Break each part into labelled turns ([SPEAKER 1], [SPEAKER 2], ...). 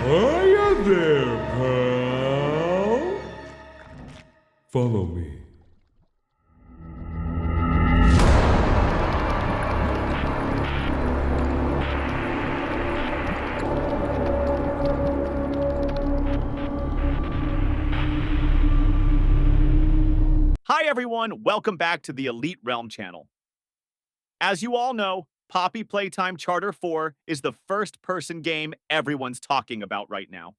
[SPEAKER 1] Hiya there, pal. Follow me.
[SPEAKER 2] Hi everyone, welcome back to the Elite Realm channel. As you all know, Poppy Playtime Charter 4 is the first-person game everyone's talking about right now.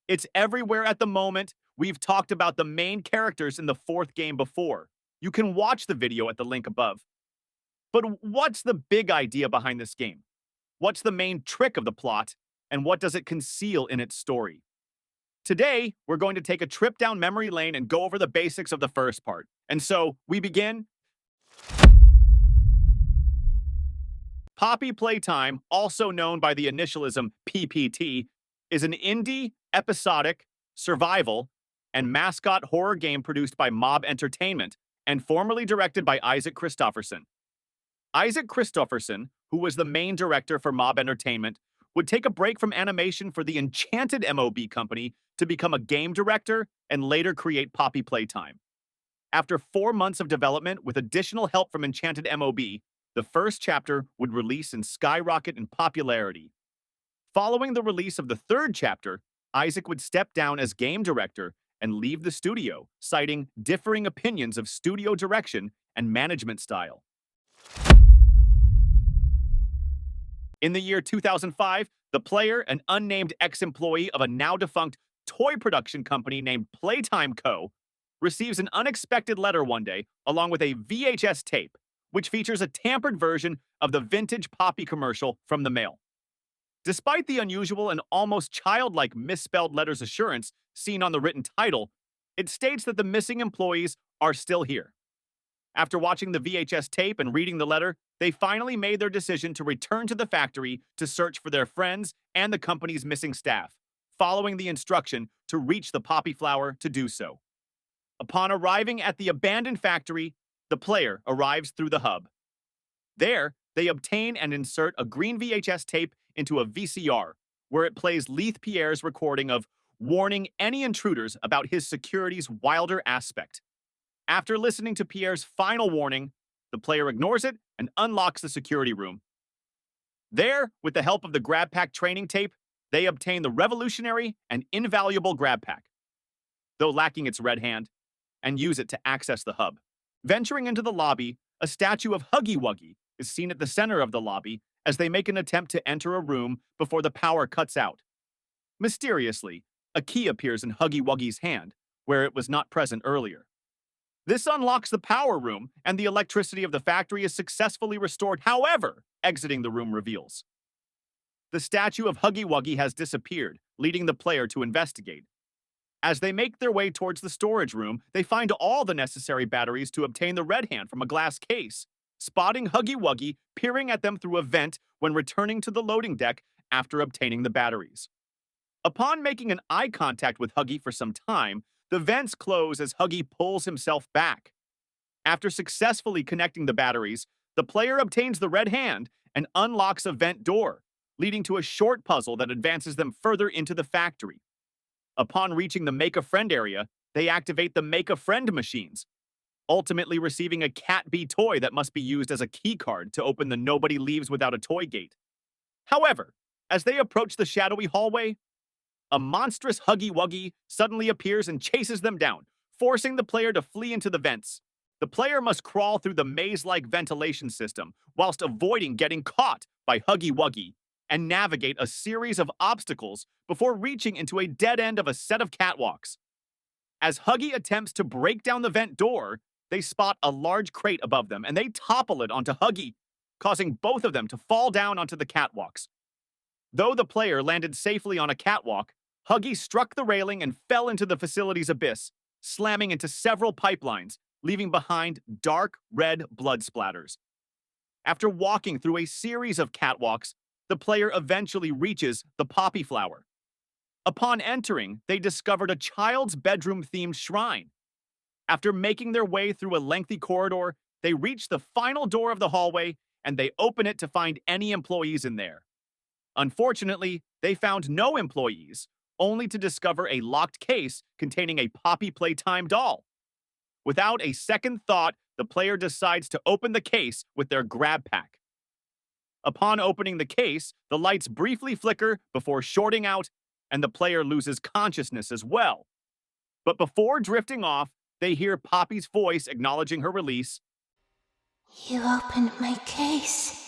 [SPEAKER 2] It's everywhere at the moment. We've talked about the main characters in the fourth game before. You can watch the video at the link above. But what's the big idea behind this game? What's the main trick of the plot? And what does it conceal in its story? Today, we're going to take a trip down memory lane and go over the basics of the first part. And so, we begin. Poppy Playtime, also known by the initialism PPT, is an indie, episodic, survival, and mascot horror game produced by Mob Entertainment and formerly directed by Isaac Christopherson. Isaac Christopherson, who was the main director for Mob Entertainment, would take a break from animation for the Enchanted MOB company to become a game director and later create Poppy Playtime. After 4 months of development with additional help from Enchanted MOB, the first chapter would release and skyrocket in popularity. Following the release of the third chapter, Isaac would step down as game director and leave the studio, citing differing opinions of studio direction and management style. In the year 2005, the player, an unnamed ex-employee of a now-defunct toy production company named Playtime Co., receives an unexpected letter one day along with a VHS tape, which features a tampered version of the vintage Poppy commercial from the mail. Despite the unusual and almost childlike misspelled letter's assurance seen on the written title, it states that the missing employees are still here. After watching the VHS tape and reading the letter, they finally made their decision to return to the factory to search for their friends and the company's missing staff, following the instruction to reach the poppy flower to do so. Upon arriving at the abandoned factory, the player arrives through the hub. There, they obtain and insert a green VHS tape into a VCR, where it plays Leith Pierre's recording of warning any intruders about his security's wilder aspect. After listening to Pierre's final warning, the player ignores it and unlocks the security room. There, with the help of the grab pack training tape, they obtain the revolutionary and invaluable grab pack, though lacking its red hand, and use it to access the hub. Venturing into the lobby, a statue of Huggy Wuggy is seen at the center of the lobby as they make an attempt to enter a room before the power cuts out. Mysteriously, a key appears in Huggy Wuggy's hand, where it was not present earlier. This unlocks the power room, and the electricity of the factory is successfully restored. However, exiting the room reveals the statue of Huggy Wuggy has disappeared, leading the player to investigate. As they make their way towards the storage room, they find all the necessary batteries to obtain the red hand from a glass case, spotting Huggy Wuggy peering at them through a vent when returning to the loading deck after obtaining the batteries. Upon making an eye contact with Huggy for some time, the vents close as Huggy pulls himself back. After successfully connecting the batteries, the player obtains the red hand and unlocks a vent door, leading to a short puzzle that advances them further into the factory. Upon reaching the Make-A-Friend area, they activate the Make-A-Friend machines, ultimately receiving a Cat Bee toy that must be used as a keycard to open the Nobody Leaves Without a Toy gate. However, as they approach the shadowy hallway, a monstrous Huggy Wuggy suddenly appears and chases them down, forcing the player to flee into the vents. The player must crawl through the maze-like ventilation system whilst avoiding getting caught by Huggy Wuggy and navigate a series of obstacles before reaching into a dead end of a set of catwalks. As Huggy attempts to break down the vent door, they spot a large crate above them and they topple it onto Huggy, causing both of them to fall down onto the catwalks. Though the player landed safely on a catwalk, Huggy struck the railing and fell into the facility's abyss, slamming into several pipelines, leaving behind dark red blood splatters. After walking through a series of catwalks, the player eventually reaches the poppy flower. Upon entering, they discovered a child's bedroom-themed shrine. After making their way through a lengthy corridor, they reach the final door of the hallway, and they open it to find any employees in there. Unfortunately, they found no employees, only to discover a locked case containing a Poppy Playtime doll. Without a second thought, the player decides to open the case with their grab pack. Upon opening the case, the lights briefly flicker before shorting out, and the player loses consciousness as well. But before drifting off, they hear Poppy's voice acknowledging her release.
[SPEAKER 3] You opened my case.